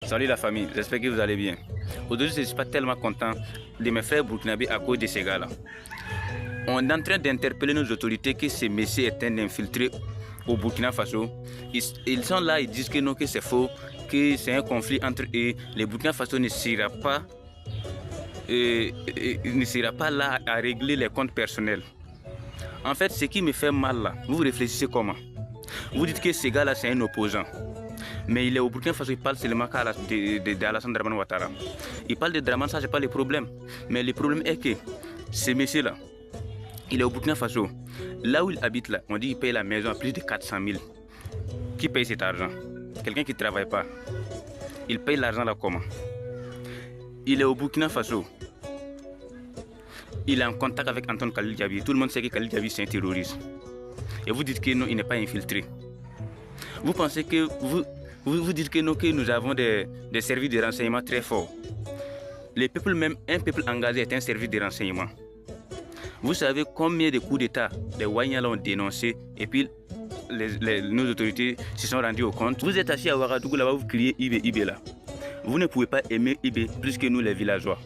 Salut la famille, j'espère que vous allez bien. Aujourd'hui, je ne suis pas tellement content de mes frères burkinabés à cause de ces gars-là. On est en train d'interpeller nos autorités que ce monsieur est un infiltré au Burkina Faso. Ils sont là, ils disent que non, que c'est faux, que c'est un conflit entre eux. Le Burkina Faso ne sera pas là à régler les comptes personnels. En fait, ce qui me fait mal là, vous réfléchissez comment? Vous dites que ce gars-là, c'est un opposant. Mais il est au Burkina Faso, il parle seulement d'Alassane Dramane Ouattara. Il parle de Dramane, ça c'est pas le problème. Mais le problème est que ce monsieur-là, il est au Burkina Faso. Là où il habite là, on dit qu'il paye la maison à plus de 400 000. Qui paye cet argent? Quelqu'un qui ne travaille pas. Il paye l'argent là comment? Il est au Burkina Faso. Il est en contact avec Antoine Khalil Diaby. Tout le monde sait que Khalil Diaby c'est un terroriste. Et vous dites que non, il n'est pas infiltré. Vous pensez que vous dites que, non, que nous avons des services de renseignement très forts. Les peuples, même un peuple engagé est un service de renseignement. Vous savez combien de coups d'État les Wanyala ont dénoncé et puis nos autorités se sont rendues au compte. Vous êtes assis à Ouagadougou là-bas, vous criez Ibé là. Vous ne pouvez pas aimer Ibé plus que nous les villageois.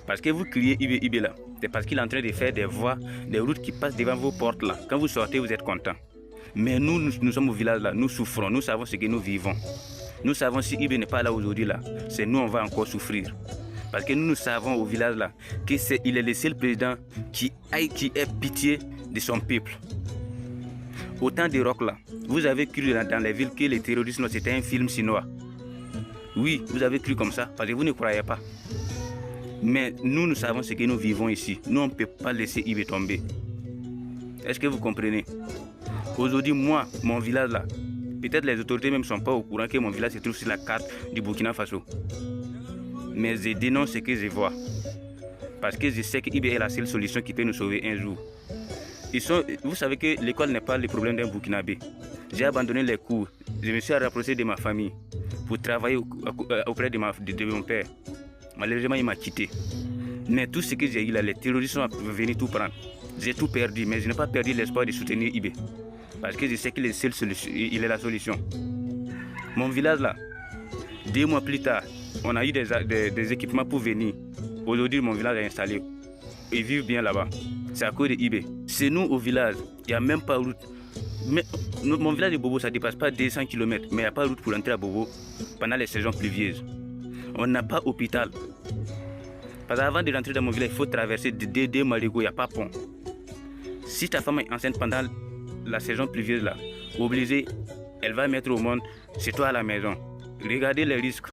Parce que vous criez Ibé là, c'est parce qu'il est en train de faire des voies, des routes qui passent devant vos portes là. Quand vous sortez, vous êtes content. Mais nous sommes au village là, nous souffrons, nous savons ce que nous vivons. Nous savons si Ibé n'est pas là aujourd'hui là, c'est nous on va encore souffrir. Parce que nous savons au village là qu'il est le seul président qui ait pitié de son peuple. Au temps des rocs là, vous avez cru dans les villes que les terroristes c'était un film chinois. Oui, vous avez cru comme ça parce que vous ne croyez pas. Mais nous savons ce que nous vivons ici. Nous on ne peut pas laisser Ibé tomber. Est-ce que vous comprenez? Aujourd'hui, moi, mon village là, peut-être les autorités même ne sont pas au courant que mon village se trouve sur la carte du Burkina Faso. Mais je dénonce ce que je vois. Parce que je sais que Ibé est la seule solution qui peut nous sauver un jour. Vous savez que l'école n'est pas le problème d'un Burkinabé. J'ai abandonné les cours. Je me suis rapproché de ma famille pour travailler auprès de mon père. Malheureusement, il m'a quitté. Mais tout ce que j'ai eu là, les terroristes sont venus tout prendre. J'ai tout perdu, mais je n'ai pas perdu l'espoir de soutenir Ibé. Parce que je sais qu'il est la solution. Mon village là, 2 mois plus tard, on a eu des équipements pour venir. Aujourd'hui, mon village est installé. Ils vivent bien là-bas. C'est à cause de Ibé. C'est nous au village, il n'y a même pas de route. Mais, mon village de Bobo, ça ne dépasse pas 200 km, mais il n'y a pas de route pour entrer à Bobo pendant les saisons pluvieuses. On n'a pas d'hôpital. Parce qu'avant de rentrer dans mon village, il faut traverser des marigots, il n'y a pas de pont. Si ta femme est enceinte pendant la saison pluvieuse là, obligée, elle va mettre au monde, c'est toi à la maison. Regardez les risques.